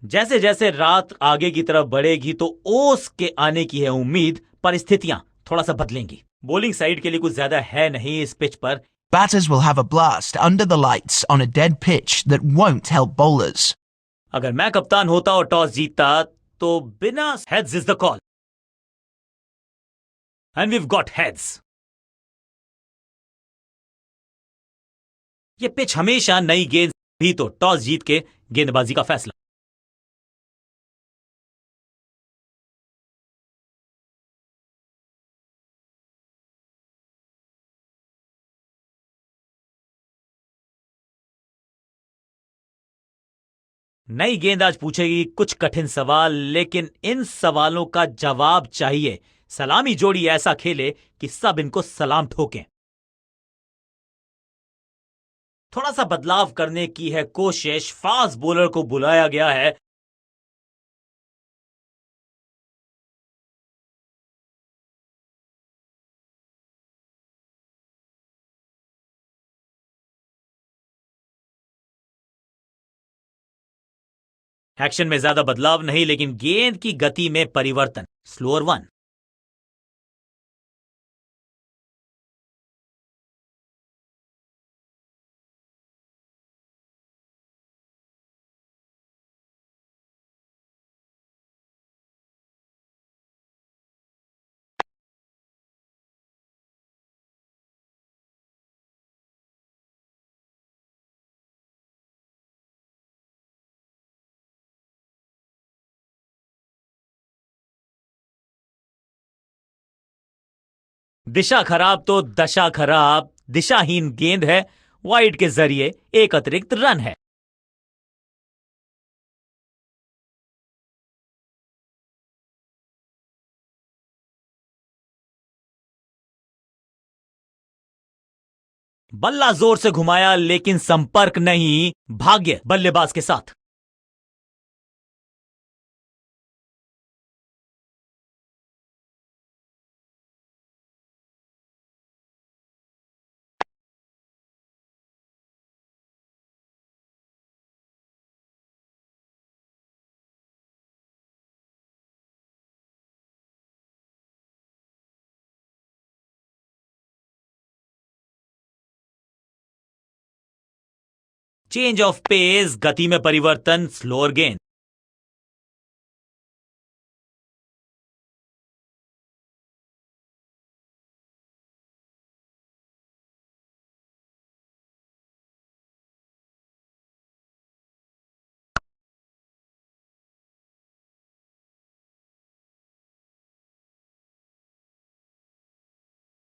जैसे जैसे रात आगे की तरफ बढ़ेगी तो ओस के आने की है उम्मीद, परिस्थितियां थोड़ा सा बदलेंगी। बॉलिंग साइड के लिए कुछ ज्यादा है नहीं इस पिच पर। Batters will have a blast under the lights on a dead pitch that won't help bowlers. अगर मैं कप्तान होता और टॉस जीतता तो बिना heads is the call, and we've got heads. ये पिच हमेशा नई गेंद भी तो टॉस जीत के गेंदबाजी का फैसला। नई गेंद आज पूछेगी कुछ कठिन सवाल, लेकिन इन सवालों का जवाब चाहिए। सलामी जोड़ी ऐसा खेले कि सब इनको सलाम ठोकें। थोड़ा सा बदलाव करने की है कोशिश, फास्ट बॉलर को बुलाया गया है। एक्शन में ज्यादा बदलाव नहीं, लेकिन गेंद की गति में परिवर्तन। Slower one. दिशा खराब तो दशा खराब। दिशाहीन गेंद है, वाइड के जरिए एक अतिरिक्त रन है। बल्ला जोर से घुमाया लेकिन संपर्क नहीं। भाग्य बल्लेबाज के साथ। चेंज ऑफ पेस, गति में परिवर्तन। स्लोअर गेंद।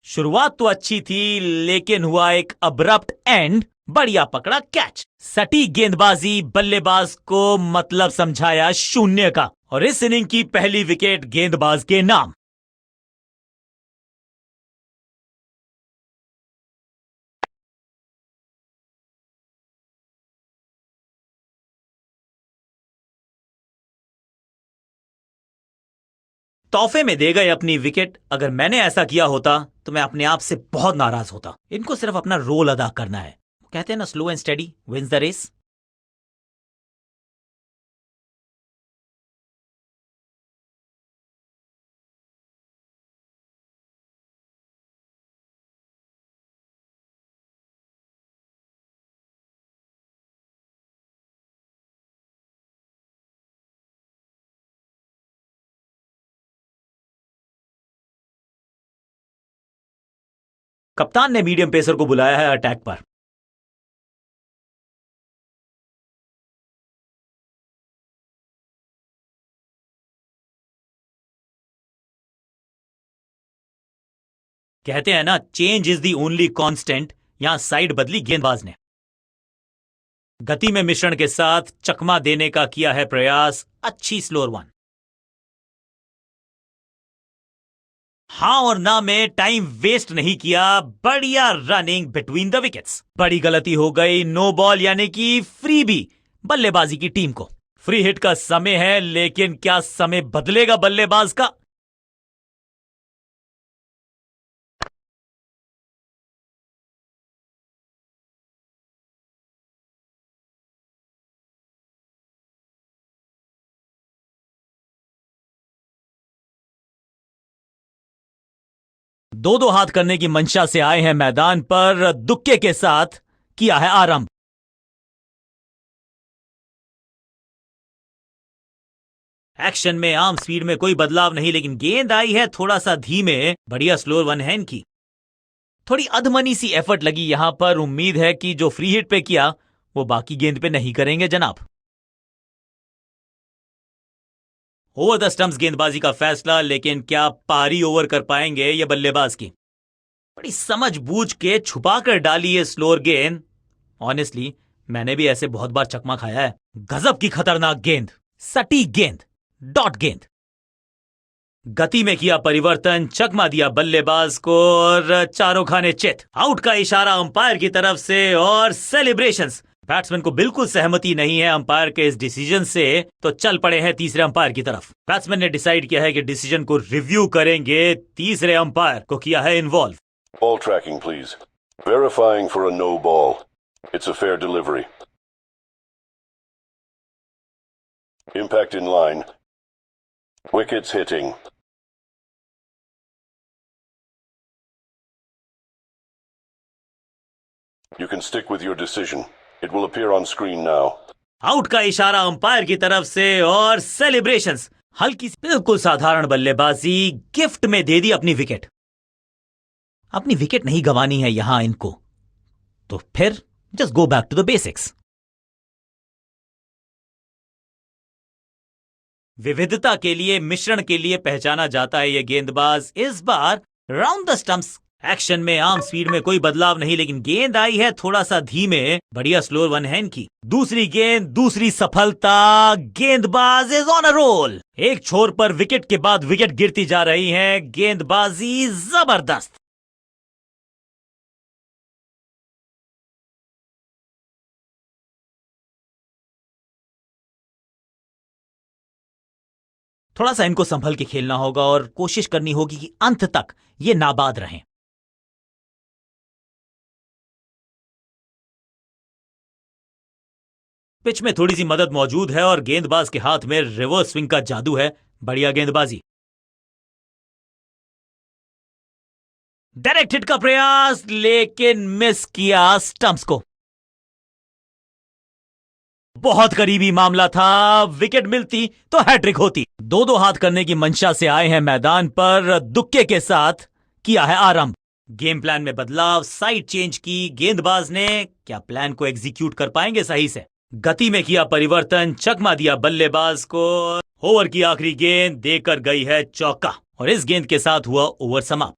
शुरुआत तो अच्छी थी, लेकिन हुआ एक अब्रप्ट एंड। बढ़िया पकड़ा कैच। सटीक गेंदबाजी, बल्लेबाज को मतलब समझाया शून्य का, और इस इनिंग की पहली विकेट गेंदबाज के नाम। तोहफे में दे गए अपनी विकेट। अगर मैंने ऐसा किया होता तो मैं अपने आप से बहुत नाराज होता। इनको सिर्फ अपना रोल अदा करना है। कहते हैं ना, slow and steady wins the race. कप्तान ने मीडियम पेसर को बुलाया है अटैक पर। कहते हैं ना, change is the only constant. यहां साइड बदली गेंदबाज ने। गति में मिश्रण के साथ चकमा देने का किया है प्रयास। अच्छी स्लोअर वन। हाँ और ना में टाइम वेस्ट नहीं किया। बढ़िया रनिंग बिटवीन द विकेट्स। बड़ी गलती हो गई, नो बॉल यानी कि फ्री भी बल्लेबाजी की टीम को। फ्री हिट का समय है, लेकिन क्या समय बदलेगा बल्लेबाज का? दो दो हाथ करने की मंशा से आए हैं मैदान पर, दुक्के के साथ किया है आरंभ। एक्शन में आर्म स्पीड में कोई बदलाव नहीं, लेकिन गेंद आई है थोड़ा सा धीमे। बढ़िया स्लोअर वन हैंड की। थोड़ी अधमनी सी एफर्ट लगी यहां पर। उम्मीद है कि जो फ्री हिट पे किया वो बाकी गेंद पे नहीं करेंगे जनाब। ओवर द स्टंप्स गेंदबाजी का फैसला, लेकिन क्या पारी ओवर कर पाएंगे ये बल्लेबाज की। बड़ी समझ बूझ के छुपा कर डाली है स्लोअर गेंद। ऑनेस्टली मैंने भी ऐसे बहुत बार चकमा खाया है। गजब की खतरनाक गेंद, सटीक गेंद, डॉट गेंद। गति में किया परिवर्तन, चकमा दिया बल्लेबाज को और चारों खाने चित। आउट का इशारा अंपायर की तरफ से और सेलिब्रेशंस। बैट्समैन को बिल्कुल सहमति नहीं है अंपायर के इस डिसीजन से, तो चल पड़े हैं तीसरे अंपायर की तरफ। बैट्समैन ने डिसाइड किया है कि डिसीजन को रिव्यू करेंगे। तीसरे अंपायर को किया है involve. Ball tracking, please. Verifying for a no ball. It's a fair delivery. Impact in line. Wickets hitting. You can stick with your decision. It will appear on screen now. Out का इशारा umpire की तरफ से और celebrations. हल्की सी बिल्कुल साधारण बल्लेबाजी, गिफ्ट में दे दी अपनी विकेट। अपनी विकेट नहीं गंवानी है यहां इनको, तो फिर just go back to the basics. विविधता के लिए, मिश्रण के लिए पहचाना जाता है यह गेंदबाज। इस बार राउंड द स्टंप्स। एक्शन में आर्म स्पीड में कोई बदलाव नहीं, लेकिन गेंद आई है थोड़ा सा धीमे। बढ़िया स्लोअर वन हैंड की। दूसरी गेंद, दूसरी सफलता। गेंदबाज इज ऑन अ रोल। एक छोर पर विकेट के बाद विकेट गिरती जा रही है। गेंदबाजी जबरदस्त। थोड़ा सा इनको संभल के खेलना होगा और कोशिश करनी होगी कि अंत तक ये नाबाद रहें। पिच में थोड़ी सी मदद मौजूद है और गेंदबाज के हाथ में रिवर्स स्विंग का जादू है। बढ़िया गेंदबाजी। डायरेक्ट हिट का प्रयास, लेकिन मिस किया स्टंप्स को। बहुत करीबी मामला था। विकेट मिलती तो हैट्रिक होती। दो दो हाथ करने की मंशा से आए हैं मैदान पर, दुक्के के साथ किया है आरंभ। गेम प्लान में बदलाव, साइड चेंज की गेंदबाज ने। क्या प्लान को एग्जीक्यूट कर पाएंगे सही से। गति में किया परिवर्तन, चकमा दिया बल्लेबाज को। ओवर की आखिरी गेंद देकर गई है चौका और इस गेंद के साथ हुआ ओवर समाप्त।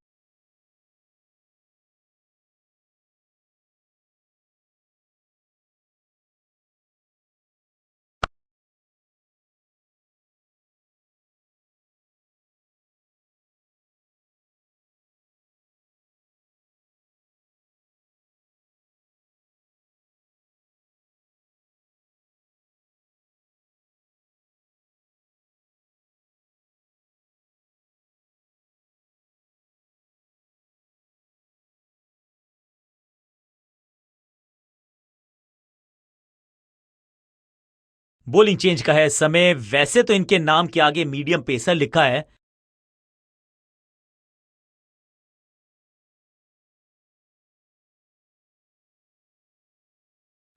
बॉलिंग चेंज का है समय। वैसे तो इनके नाम के आगे मीडियम पेसर लिखा है,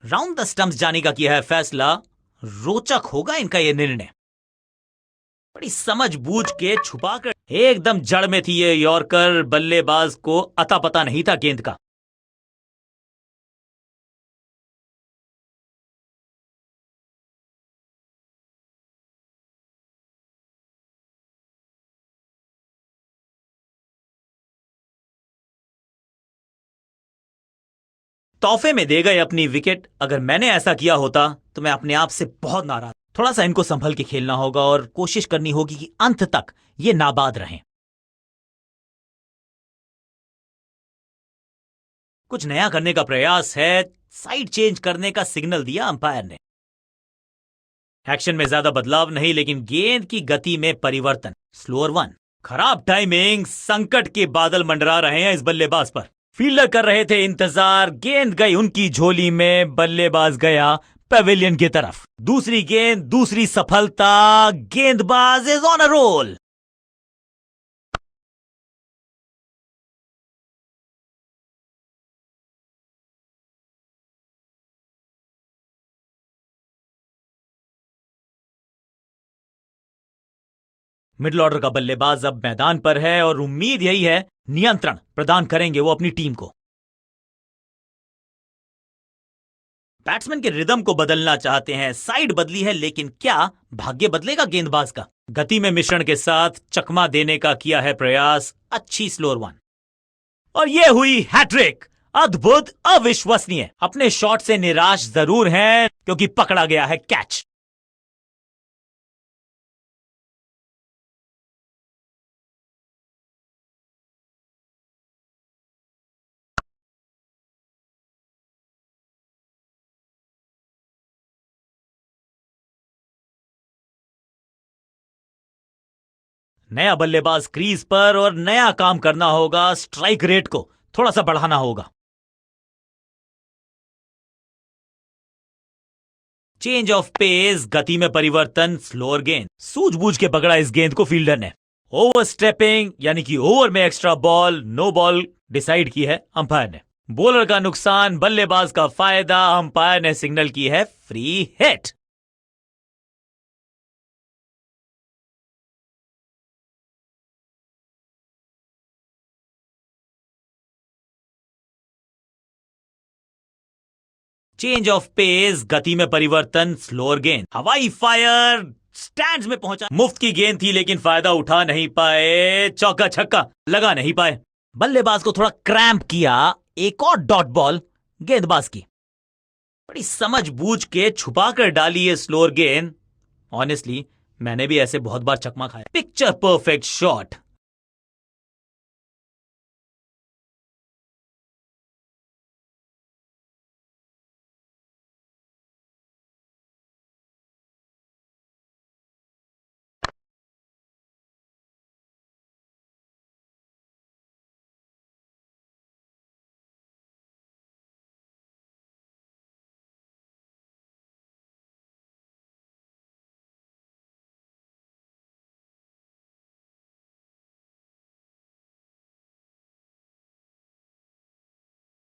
राउंड द स्टंप्स जाने का किया है फैसला। रोचक होगा इनका यह निर्णय। बड़ी समझ बूझ के छुपा कर एकदम जड़ में थी ये यॉर्कर। बल्लेबाज को अता पता नहीं था गेंद का। तोहफे में दे गए अपनी विकेट। अगर मैंने ऐसा किया होता तो मैं अपने आप से बहुत नाराज। थोड़ा सा इनको संभल के खेलना होगा और कोशिश करनी होगी कि अंत तक ये नाबाद रहें। कुछ नया करने का प्रयास है। साइड चेंज करने का सिग्नल दिया अंपायर ने। एक्शन में ज्यादा बदलाव नहीं, लेकिन गेंद की गति में परिवर्तन। Slower one. खराब टाइमिंग। संकट के बादल मंडरा रहे हैं इस बल्लेबाज पर। फील्डर कर रहे थे इंतजार। गेंद गई उनकी झोली में। बल्लेबाज गया पवेलियन की तरफ। दूसरी गेंद, दूसरी सफलता। गेंदबाज is on a roll. Middle order का बल्लेबाज अब मैदान पर है और उम्मीद यही है नियंत्रण प्रदान करेंगे वो अपनी टीम को। बैट्समैन के रिदम को बदलना चाहते हैं, साइड बदली है, लेकिन क्या भाग्य बदलेगा गेंदबाज का? गति में मिश्रण के साथ चकमा देने का किया है प्रयास, अच्छी स्लोअर वन, और यह हुई हैट्रिक। अद्भुत, अविश्वसनीय। अपने शॉट से निराश जरूर हैं क्योंकि पकड़ा गया है कैच। नया बल्लेबाज क्रीज पर और नया काम करना होगा, स्ट्राइक रेट को थोड़ा सा बढ़ाना होगा। चेंज ऑफ पेस, गति में परिवर्तन, स्लोअर गेंद। सूझबूझ के पकड़ा इस गेंद को फील्डर ने। ओवर स्टेपिंग यानी कि ओवर में extra ball, no ball decide की है अंपायर ने। बॉलर का नुकसान, बल्लेबाज का फायदा, अंपायर ने सिग्नल की है free hit. Change of pace, गति में परिवर्तन, स्लोअर गेंद। हवाई फायर, स्टैंड्स में पहुंचा। मुफ्त की गेंद थी लेकिन फायदा उठा नहीं पाए, चौका छक्का लगा नहीं पाए। बल्लेबाज को थोड़ा क्रैम्प किया, एक और डॉट बॉल गेंदबाज की। बड़ी समझ बूझ के छुपा कर डाली है स्लोअर गेंद। ऑनेस्टली मैंने भी ऐसे बहुत बार चकमा खाया। Picture perfect shot.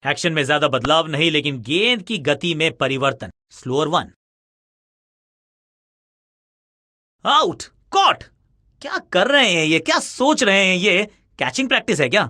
एक्शन में ज्यादा बदलाव नहीं, लेकिन गेंद की गति में परिवर्तन, स्लोअर वन। Out, cot. क्या कर रहे हैं ये, क्या सोच रहे हैं ये? कैचिंग प्रैक्टिस है क्या?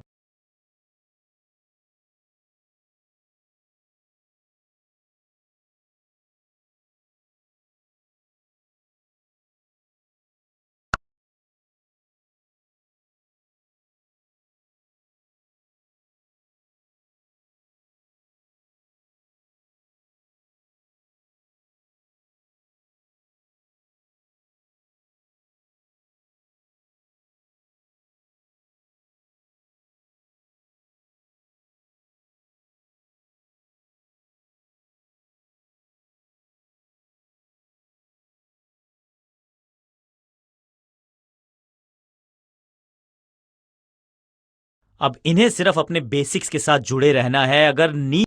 अब इन्हें सिर्फ अपने बेसिक्स के साथ जुड़े रहना है। अगर नी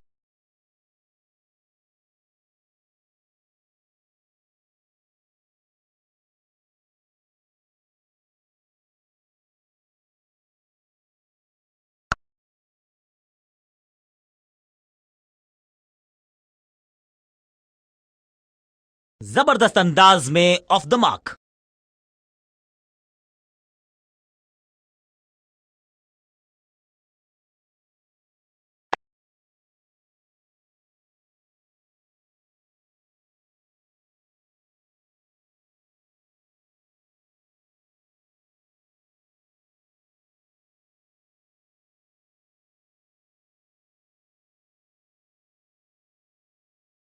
जबरदस्त अंदाज में ऑफ द मार्क।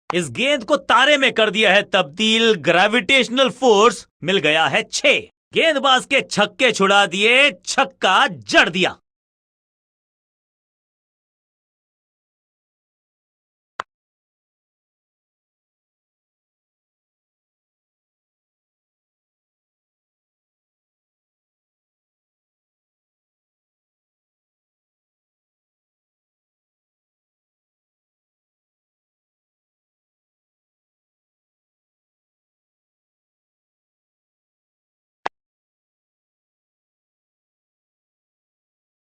इस गेंद को तारे में कर दिया है तब्दील, ग्रेविटेशनल फोर्स मिल गया है 6। गेंदबाज के छक्के छुड़ा दिए, छक्का जड़ दिया।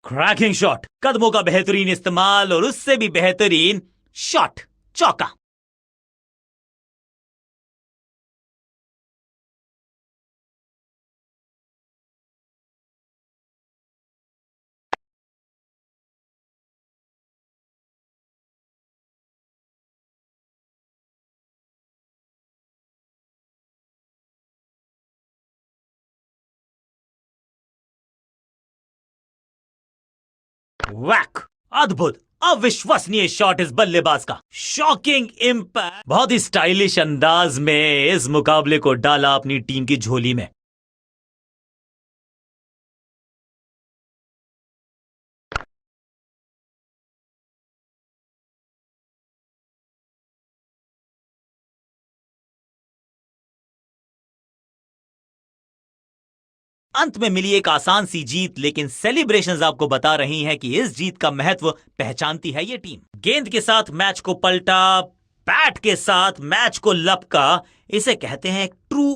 क्रैकिंग शॉट, कदमों का बेहतरीन इस्तेमाल और उससे भी बेहतरीन शॉट, चौका। वैक, अद्भुत, अविश्वसनीय शॉट इस बल्लेबाज का। शॉकिंग इंपैक्ट, बहुत ही स्टाइलिश अंदाज में इस मुकाबले को डाला अपनी टीम की झोली में। अंत में मिली एक आसान सी जीत, लेकिन सेलिब्रेशंस आपको बता रही हैं कि इस जीत का महत्व पहचानती है ये टीम। गेंद के साथ मैच को पलटा, बैट के साथ मैच को लपका, इसे कहते हैं ट्रू